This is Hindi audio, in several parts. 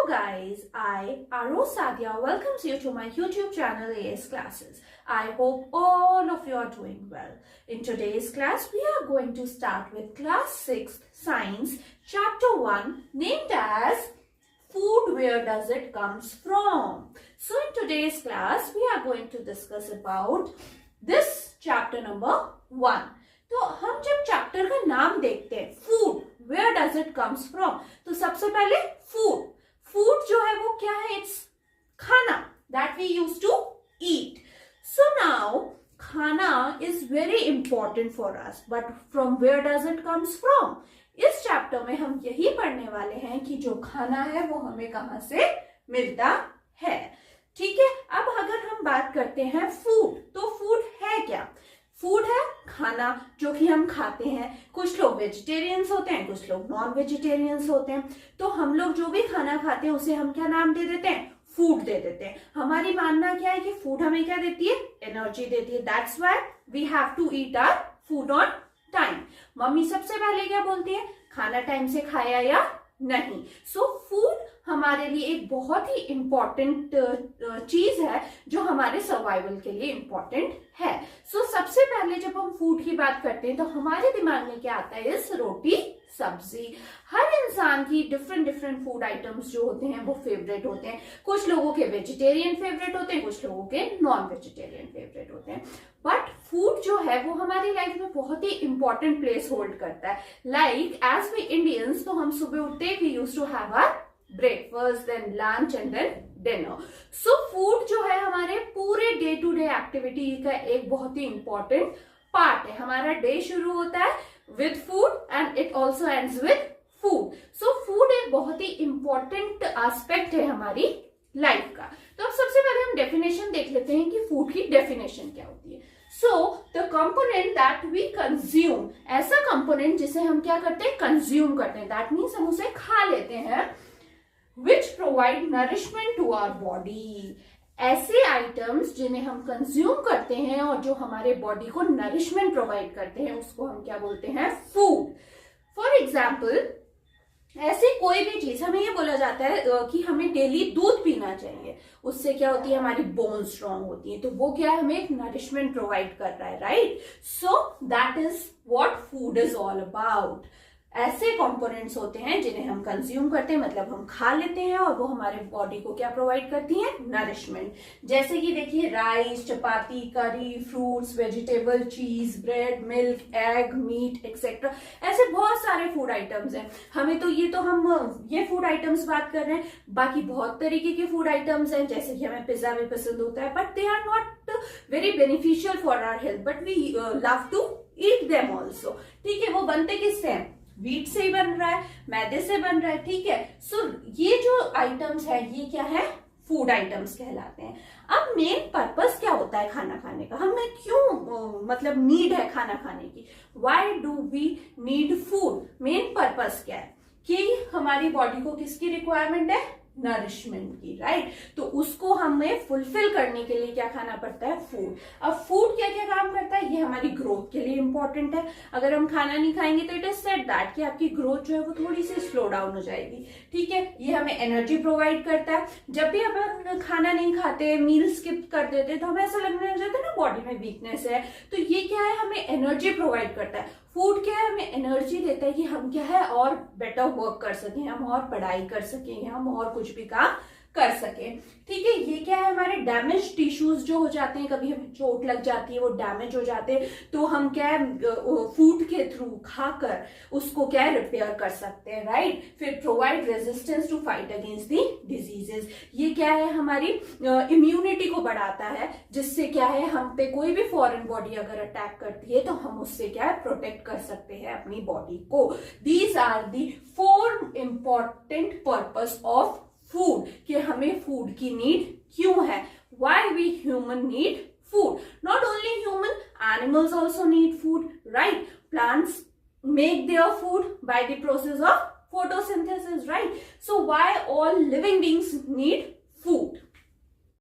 guys, I, Aro Sadia, welcomes you to my YouTube channel AS Classes. I hope all of you are doing well. In today's class, we are going to start with class 6th Science chapter 1 named as Food, Where Does It Comes From? So in today's class, we are going to discuss about this chapter number 1. तो हम जब चैप्टर का नाम देखते हैं food where does it comes from, तो सबसे पहले फूड जो है वो क्या है? इट्स खाना that we use to eat. So now खाना is very important for us, but from where does it comes from? इस चैप्टर में हम यही पढ़ने वाले हैं कि जो खाना है वो हमें कहाँ से मिलता है. ठीक है, अब अगर हम बात करते हैं फूड, तो फूड है क्या? फूड है खाना जो कि हम खाते हैं. कुछ लोग वेजिटेरियंस होते हैं, कुछ लोग नॉन वेजिटेरियंस होते हैं. तो हम लोग जो भी खाना खाते हैं उसे हम क्या नाम दे देते हैं? फूड दे देते हैं. हमारी मानना क्या है कि फूड हमें क्या देती है? एनर्जी देती है. That's why we have to eat our food on time. Mummy सबसे पहले क्या बोलती है? खाना टाइम से खाया या नहीं. सो फूड हमारे लिए एक बहुत ही इंपॉर्टेंट चीज है जो हमारे सर्वाइवल के लिए इंपॉर्टेंट है. सो सबसे पहले जब हम फूड की बात करते हैं तो हमारे दिमाग में क्या आता है? इस रोटी सब्जी. हर इंसान की डिफरेंट फूड आइटम्स जो होते हैं वो फेवरेट होते हैं. कुछ लोगों के वेजिटेरियन फेवरेट होते हैं, कुछ लोगों के नॉन वेजिटेरियन फेवरेट होते हैं. बट फूड जो है वो हमारी लाइफ में बहुत ही इंपॉर्टेंट प्लेस होल्ड करता है. लाइक एज वी इंडियंस, तो हम सुबह उठते we use to have our breakfast, then lunch and then dinner. So food जो है हमारे पूरे डे टू डे एक्टिविटी का एक बहुत ही इंपॉर्टेंट पार्ट है. हमारा डे शुरू होता है with food and it also ends with food. So food एक बहुत ही इंपॉर्टेंट एस्पेक्ट है हमारी लाइफ का. तो अब सबसे पहले हम डेफिनेशन देख लेते हैं कि फूड की डेफिनेशन क्या होती है. So the component that we consume, ऐसा कंपोनेंट जिसे हम क्या करते हैं? कंज्यूम करते हैं. दैट मीन्स हम उसे खा लेते हैं. which provide nourishment to our body. ऐसे आइटम्स जिन्हें हम कंज्यूम करते हैं और जो हमारे बॉडी को नरिशमेंट प्रोवाइड करते हैं उसको हम क्या बोलते हैं? फूड. फॉर एग्जाम्पल, ऐसे कोई भी चीज, हमें ये बोला जाता है कि हमें डेली दूध पीना चाहिए. उससे क्या होती है? हमारी बोन स्ट्रांग होती है. तो वो क्या है? हमें एक नरिशमेंट प्रोवाइड कर रहा है, right? So that is what food is all about. ऐसे कंपोनेंट्स होते हैं जिन्हें हम कंज्यूम करते हैं, मतलब हम खा लेते हैं, और वो हमारे बॉडी को क्या प्रोवाइड करती हैं? नरिशमेंट. जैसे कि देखिए, rice, chapati, curry, fruits, vegetable, cheese, bread, milk, egg, meat etcetera. ऐसे बहुत सारे फूड आइटम्स हैं. हमें तो हम ये फूड आइटम्स बात कर रहे हैं. बाकी बहुत तरीके के फूड आइटम्स हैं, जैसे कि हमें पिज्जा भी पसंद होता है, but they are not very beneficial for our health, but we love to eat them also. ठीक है, वो बनते किससे हैं? व्हीट से ही बन रहा है, मैदे से बन रहा है. ठीक है, सो ये जो आइटम्स है ये क्या है? फूड आइटम्स कहलाते हैं. अब मेन पर्पस क्या होता है खाना खाने का? हमें क्यों मतलब नीड है खाना खाने की? Why do we need food? Main purpose क्या है? कि हमारी बॉडी को किसकी रिक्वायरमेंट है? नरिशमेंट की, राइट? तो उसको हमें फुलफिल करने के लिए क्या खाना पड़ता है? फूड. अब फूड क्या क्या काम करता है? ये हमारी ग्रोथ के लिए इंपॉर्टेंट है. अगर हम खाना नहीं खाएंगे तो इट इज सेड दैट कि आपकी ग्रोथ जो है वो थोड़ी सी स्लो डाउन हो जाएगी. ठीक है, ये हमें एनर्जी प्रोवाइड करता है. जब भी अपन खाना नहीं खाते, मील स्किप कर देते, तो हमें ऐसा लगने लग जाता है ना बॉडी में वीकनेस है. तो ये क्या है? हमें एनर्जी प्रोवाइड करता है. फूड क्या है? हमें एनर्जी देता है कि हम क्या है और बेटर वर्क कर सकें, हम और पढ़ाई कर सकें, हम और कुछ भी काम कर सकें. ठीक है, ये क्या है? हमारे डैमेज टिश्यूज जो हो जाते हैं, कभी हमें चोट लग जाती है, वो डैमेज हो जाते हैं, तो हम क्या है फूड के थ्रू खाकर उसको क्या है? रिपेयर कर सकते हैं, राइट? फिर provide resistance to fight against the diseases. ये क्या है? हमारी इम्यूनिटी को बढ़ाता है, जिससे क्या है हम पे कोई भी फॉरेन बॉडी अगर अटैक करती है तो हम उससे क्या है? प्रोटेक्ट कर सकते हैं अपनी बॉडी को. These are the 4 important purpose of food, कि हमें फूड की नीड क्यों है? Why we human need food. Not only human, animals also need food, right? Plants make their food by the process of photosynthesis, right? So why all living beings need food?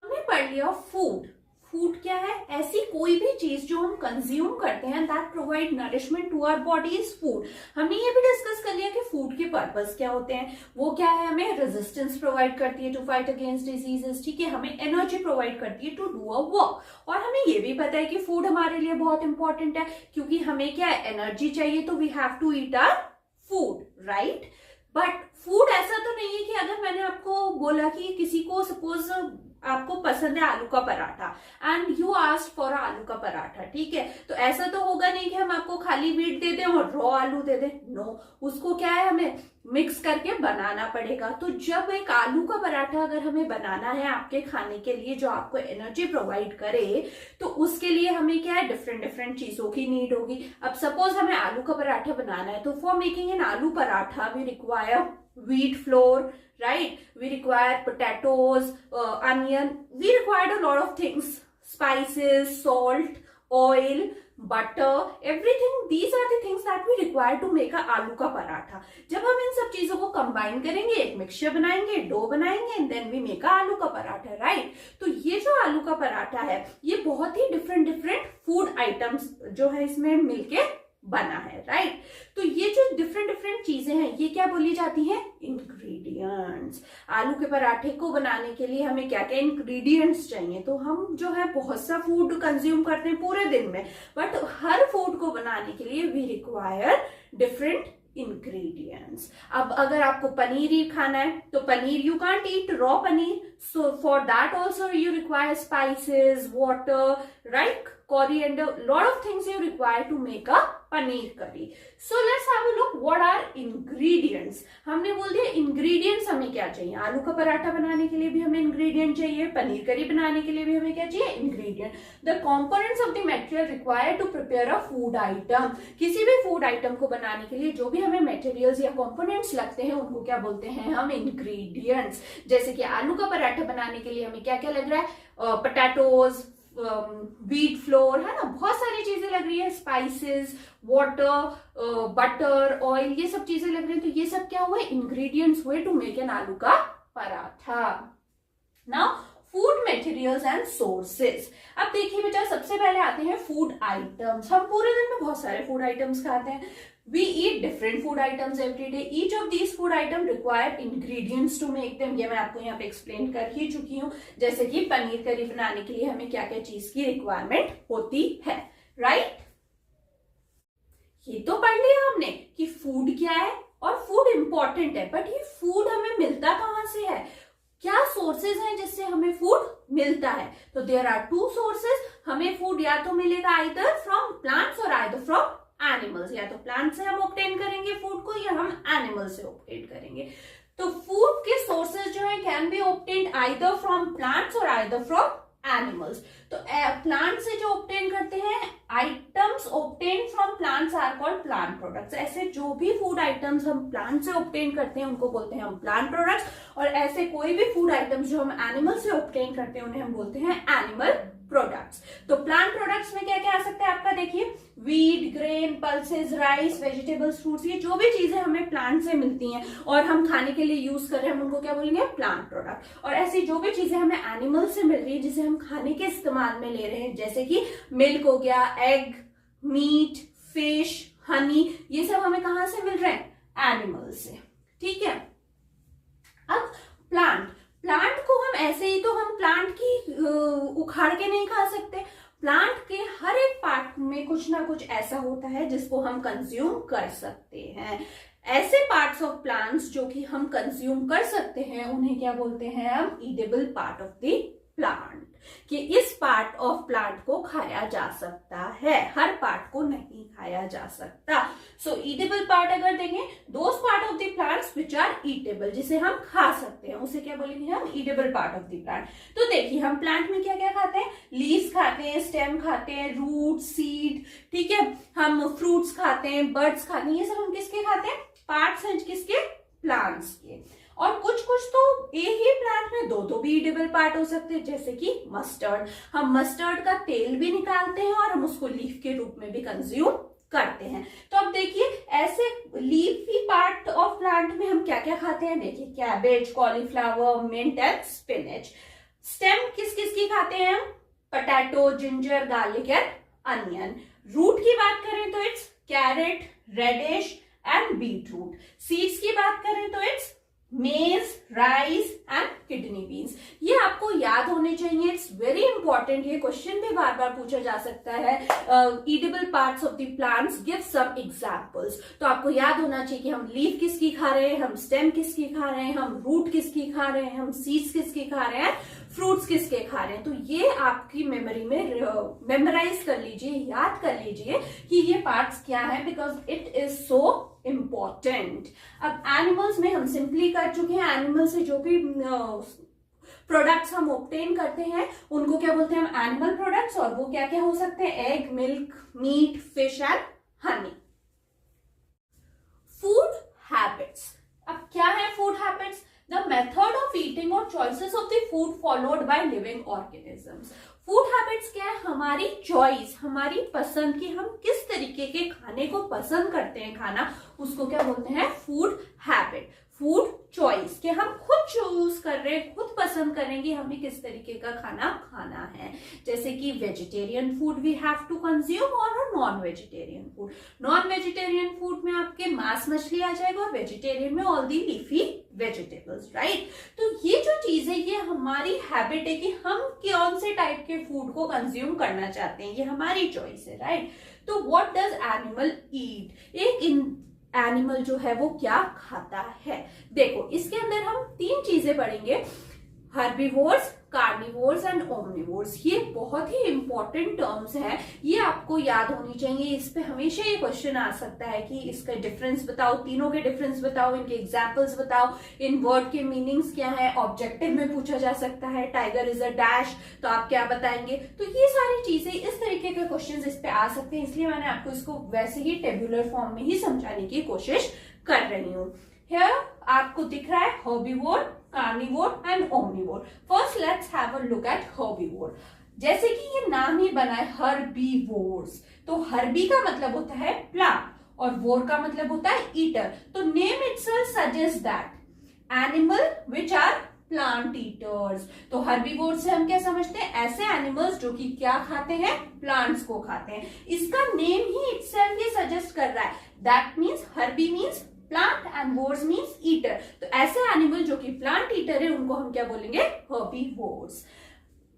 हमने पढ़ लिया food. फूड क्या है? ऐसी कोई भी चीज जो हम कंज्यूम करते हैं that provide nourishment to our body is food. हमने ये भी डिस्कस कर लिया कि फूड के पर्पस क्या होते हैं। वो क्या है? हमें रेजिस्टेंस प्रोवाइड करती है टू फाइट अगेंस्ट डिजीजेस, ठीक है, हमें एनर्जी प्रोवाइड करती है टू डू अ वर्क। और हमें ये भी पता है कि फूड हमारे लिए बहुत इंपॉर्टेंट है, क्योंकि हमें क्या है? एनर्जी चाहिए, तो we have to eat our food, right. But food ऐसा तो नहीं है कि अगर मैंने आपको बोला कि किसी को सपोज आपको पसंद है आलू का paratha and you asked for आलू का पराठा, ठीक है, तो ऐसा तो होगा नहीं कि हम आपको खाली वीट दे दें और रॉ आलू दे दें। नो, उसको क्या है? हमें मिक्स करके बनाना पड़ेगा। तो जब एक आलू का पराठा अगर हमें बनाना है आपके खाने के लिए जो आपको एनर्जी प्रोवाइड करे, तो उसके लिए हमें क्या है? डिफरेंट डिफरेंट चीजों की नीड होगी। अब सपोज हमें आलू का पराठा बनाना है, तो for making an aloo paratha we require wheat flour, right? We require potatoes, onion. We required a lot of things: spices, salt, oil, butter, everything. These are the things that we require to make a आलू का पराठा। जब हम इन सब चीजों को कंबाइन करेंगे, एक मिक्सचर बनाएंगे, डो बनाएंगे, एंड देन वी मेक आलू का पराठा, राइट। तो ये जो आलू का पराठा है, ये बहुत ही डिफरेंट डिफरेंट फूड आइटम्स जो है इसमें मिलके बना है, राइट। तो ये जो डिफरेंट डिफरेंट चीजें हैं, ये क्या बोली जाती हैं? इंग्रेडिएंट्स। आलू के पराठे को बनाने के लिए हमें क्या क्या इंग्रेडिएंट्स चाहिए? तो हम जो है बहुत सा फूड कंज्यूम करते हैं पूरे दिन में, बट हर फूड को बनाने के लिए वी रिक्वायर डिफरेंट इंग्रेडिएंट्स। अब अगर आपको पनीर ही खाना है, तो paneer you can't eat raw paneer, so for that also you require spices, water, right, coriander, lot of things you require to make a paneer curry. So let's have a look what are ingredients. हमने बोल दिया ingredients हमें क्या चाहिए। आलू का पराठा बनाने के लिए भी हमें ingredient चाहिए, पनीर करी बनाने के लिए भी हमें क्या चाहिए? ingredient. The components of the material required to prepare a food item. किसी भी food item को बनाने के लिए जो भी हमें materials या components लगते हैं उनको क्या बोलते हैं हम? ingredients. जैसे कि आलू का पराठा बनाने के लिए हमें क्या क्या लग रहा है? potatoes, व्हीट फ्लोर, है ना, बहुत सारी चीजें लग रही है, स्पाइसेस, वाटर, बटर, ऑयल, ये सब चीजें लग रही है। तो ये सब क्या हुए? इंग्रेडिएंट्स हुए टू मेक एन आलू का paratha. Now food materials and sources. अब देखिए बेटा, सबसे पहले आते हैं फूड आइटम्स। हम पूरे दिन में बहुत सारे फूड आइटम्स खाते हैं। We eat different food items every day. Each of these food items require ingredients to make them. ये मैं आपको यहाँ पे एक्सप्लेन कर ही चुकी हूँ। जैसे कि पनीर करी बनाने के लिए हमें क्या क्या चीज की रिक्वायरमेंट होती है, राइट। ये तो पढ़ लिया हमने कि फूड क्या है और फूड इंपॉर्टेंट है, बट ये फूड हमें मिलता कहाँ से है? क्या सोर्सेज हैं जिससे हमें फूड मिलता है? तो देयर आर टू सोर्सेज। हमें फूड या तो मिलेगा आइदर फ्रॉम प्लांट्स और आइदर फ्रॉम एनिमल्स। या तो प्लांट से हम ऑब्टेन करेंगे फूड को, या हम एनिमल से ऑब्टेन करेंगे। तो फूड के सोर्सेज जो है can be obtained either from plants और आइदर फ्रॉम एनिमल्स। तो प्लांट से जो ऑब्टेन करते हैं, items obtain from plants are called plant products. ऐसे जो भी फूड आइटम्स हम प्लांट से ऑब्टेन करते हैं उनको बोलते हैं हम प्लांट प्रोडक्ट्स, और ऐसे कोई भी फूड आइटम्स जो हम एनिमल से ऑब्टेन करते हैं उन्हें हम बोलते हैं एनिमल प्रोडक्ट्स। तो प्लांट प्रोडक्ट्स में क्या क्या आ सकता है आपका? देखिए, wheat, grain, pulses, rice, vegetables, fruits, ये जो भी चीजें हमें प्लांट से मिलती हैं और हम खाने के लिए यूज कर रहे हैं, हम उनको क्या बोलेंगे? Plant product. और ऐसी जो भी चीजें हमें एनिमल से मिल रही है जिसे हम खाने के इस्तेमाल में ले रहे हैं, जैसे कि मिल्क हो गया, एग, मीट, फिश, हनी, ये सब हमें कहां से मिल रहे हैं? एनिमल से, ठीक है। अब प्लांट को हम ऐसे ही, तो हम प्लांट की उखाड़ के नहीं खा सकते। प्लांट के हर एक पार्ट में कुछ ना कुछ ऐसा होता है जिसको हम कंज्यूम कर सकते हैं। ऐसे पार्ट्स ऑफ प्लांट्स जो कि हम कंज्यूम कर सकते हैं उन्हें क्या बोलते हैं हम? Edible part of the plant. कि इस पार्ट ऑफ प्लांट को खाया जा सकता है, हर पार्ट को नहीं खाया जा सकता। सो ईटेबल पार्ट अगर देखें, those part of the plants which are edible, जिसे हम खा सकते हैं, उसे क्या बोलेंगे हम? Edible part of the plant. तो देखिए, हम प्लांट में क्या क्या खाते हैं? लीव्स खाते हैं, स्टेम खाते हैं, रूट, सीड, ठीक है, हम फ्रूट्स खाते हैं, बर्ड्स खाते हैं, ये सब हम किसके खाते हैं? पार्ट्स हैं किसके? प्लांट्स के। और कुछ कुछ तो एक ही प्लांट में दो भी ईडेबल पार्ट हो सकते हैं, जैसे कि मस्टर्ड। हम मस्टर्ड का तेल भी निकालते हैं और हम उसको लीफ के रूप में भी कंज्यूम करते हैं। तो अब देखिए, ऐसे लीफी पार्ट ऑफ प्लांट में हम क्या क्या खाते हैं? देखिए, cabbage, cauliflower, mint and spinach. Stem किस किस की खाते हैं हम? potato, ginger, garlic and onion. Root की बात करें तो it's carrot, radish and beetroot. Seeds की बात करें तो it's maize, rice and kidney beans. ये आपको याद होने चाहिए. It's very important. ये क्वेश्चन भी बार बार पूछा जा सकता है. Edible parts of the plants, give some examples. तो आपको याद होना चाहिए कि हम लीफ किसकी खा रहे हैं, हम स्टेम किसकी खा रहे हैं, हम रूट किसकी खा रहे हैं, हम सीड्स किसकी खा रहे हैं, फ्रूट्स किसके खा रहे हैं. तो ये आपकी मेमोरी में मेमोराइज कर लीजिए, याद कर लीजिए कि ये पार्ट्स क्या है, because it is so important. अब एनिमल्स में हम सिंपली कर चुके हैं. एनिमल से जो भी प्रोडक्ट्स हम ऑब्टेन करते हैं उनको क्या बोलते हैं हम, एनिमल प्रोडक्ट्स. और वो क्या क्या हो सकते हैं, egg, milk, meat, fish and honey. Food habits. अब क्या है food habits? The method of eating or choices of the food followed by living organisms. Food habits क्या है? हमारी चॉइस, हमारी पसंद की हम किस तरीके के खाने को पसंद करते हैं खाना, उसको क्या बोलते हैं? Food habit. फूड चॉइस के हम खुद चूज कर रहे हैं, खुद पसंद करेंगे हमें किस तरीके का खाना खाना है. जैसे कि vegetarian food we have to consume और non vegetarian food. Non vegetarian food में आपके मांस मछली आ जाएगा और वेजिटेरियन में all the leafy vegetables, right. तो ये जो चीज है ये हमारी हैबिट है कि हम कौन से टाइप के फूड को कंज्यूम करना चाहते हैं, ये हमारी चॉइस है, राइट. तो व्हाट डज एनिमल ईट? एक एनिमल जो है वो क्या खाता है? देखो इसके अंदर हम 3 चीजें पढ़ेंगे, हर्बीवोर्स, कार्निवोर्स एंड ओमनिवोर्स. ये बहुत ही इंपॉर्टेंट टर्म्स हैं, ये आपको याद होनी चाहिए. इस पे हमेशा ये क्वेश्चन आ सकता है कि इसका डिफरेंस बताओ, तीनों के डिफरेंस बताओ, इनके एग्जांपल्स बताओ, इन वर्ड के मीनिंग्स क्या है. ऑब्जेक्टिव में पूछा जा सकता है, टाइगर इज अ डैश, तो आप क्या बताएंगे. तो ये सारी चीजें, इस तरीके के क्वेश्चन इस पे आ सकते हैं, इसलिए मैंने आपको इसको वैसे ही टेबुलर फॉर्म में ही समझाने की कोशिश कर रही हूँ. Here आपको दिख रहा है herbivore, carnivore and omnivore. First let's have a look at herbivore. जैसे कि ये नाम ही बना है herbivores, तो हर्बी का मतलब होता है प्लांट और वोर का मतलब होता है ईटर. तो name itself suggests that animal which are plant eaters. तो हर्बीवोर से हम क्या समझते हैं? ऐसे एनिमल्स जो कि क्या खाते हैं? प्लांट्स को खाते हैं. इसका नेम ही इटसेल्फ ये सजेस्ट कर रहा है. That means herbi means plant and vores means eater. तो ऐसे एनिमल जो कि प्लांट ईटर है उनको हम क्या बोलेंगे? हर्बीवोर्स.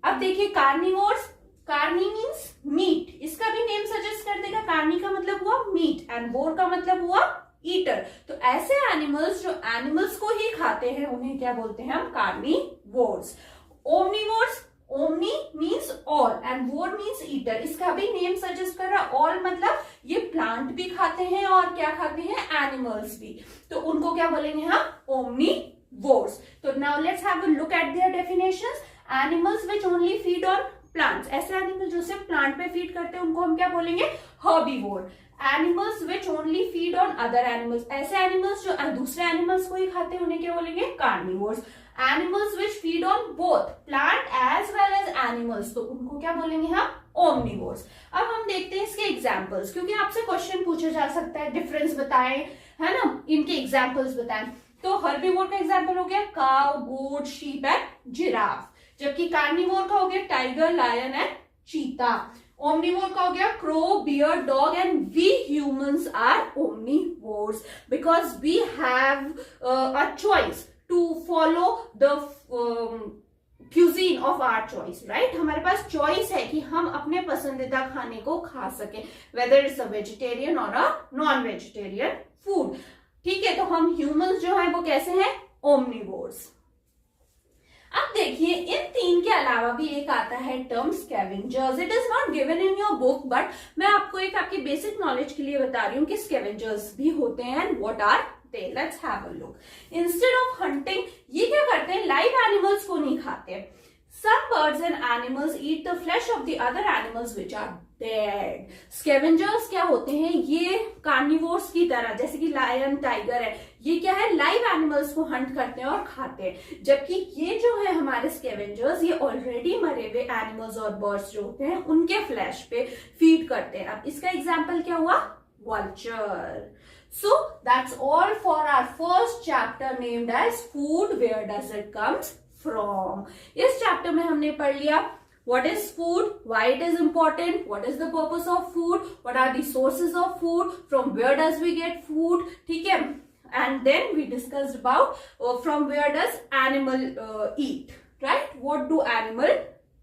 अब देखिए कार्निवोर्स. कार्नी मीन्स मीट, इसका भी नेम सजेस्ट कर देगा. कार्नी का मतलब हुआ मीट एंड वोर का मतलब हुआ ईटर. तो ऐसे एनिमल्स जो एनिमल्स को ही खाते हैं उन्हें क्या बोलते हैं हम? Carnivores. Omnivores. Omni means all and वोर मीन्स ईटर. इसका भी नेम सजेस्ट कर रहा है. ऑल मतलब ये प्लांट भी खाते हैं और क्या खाते हैं? एनिमल्स भी. तो उनको क्या बोलेंगे हम? ओमनीवोर्स. तो now let's have a look at there definitions. Animals which only feed on plants. ऐसे एनिमल जो सिर्फ प्लांट पे फीड करते हैं उनको हम क्या बोलेंगे? Herbivore. Animals which only feed on other animals. ऐसे एनिमल्स जो दूसरे एनिमल्स को ही खाते हैं उन्हें क्या बोलेंगे? Carnivores. Animals which feed on both plant as well as animals, तो उनको क्या बोलेंगे हम? ओमनिवोर्स. अब हम देखते हैं इसके एग्जाम्पल्स, क्योंकि आपसे क्वेश्चन पूछा जा सकता है, डिफरेंस बताएं, है ना, इनके एग्जाम्पल्स बताएं. तो हर्बीवोर का एग्जाम्पल हो गया cow, goat, sheep and giraffe. जबकि कार्निवोर का हो गया tiger, lion and cheetah. Omnivore का हो गया crow, bear, dog and we humans are omnivores because we have a choice to follow the cuisine of our choice, right? हमारे पास choice है कि हम अपने पसंदीदा खाने को खा सकें, whether it's a vegetarian or a non-vegetarian food. ठीक है, तो हम humans जो है वो कैसे हैं? Omnivores. अब देखिए इन 3 के अलावा भी एक आता है term scavengers. It is not given in your book, but मैं आपको एक आपकी बेसिक नॉलेज के लिए बता रही हूँ कि स्कैवेंजर्स भी होते हैं and what are they. Let's have a look. Instead of hunting ये क्या करते हैं? लाइव एनिमल्स को नहीं खाते. Some birds and animals eat the flesh of the other animals which are dead. Scavengers क्या होते हैं? ये कार्निवोर्स की तरह, जैसे कि लायन, टाइगर है, ये क्या है? लाइव एनिमल्स को हंट करते हैं और खाते हैं. जबकि ये जो है हमारे स्कैवेंजर्स, ये ऑलरेडी मरे हुए एनिमल्स और बर्ड्स जो होते हैं उनके फ्लैश पे फीड करते हैं. अब इसका एग्जाम्पल क्या हुआ? Vulture. So that's all for our first chapter named as food. Where does it comes from? इस चैप्टर में हमने पढ़ लिया what is food, why it is important, what is the purpose of food, what are the sources of food, from where does we get food, ठीक है. And then we discussed about from where does animal eat, right? What do animal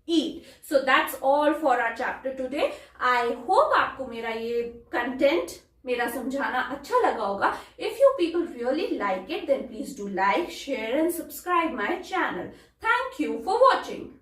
eat? So that's all for our chapter today. I hope आपको मेरा ये content, मेरा समझाना अच्छा लगा होगा. If you people really like it, then please do like, share and subscribe my channel. Thank you for watching.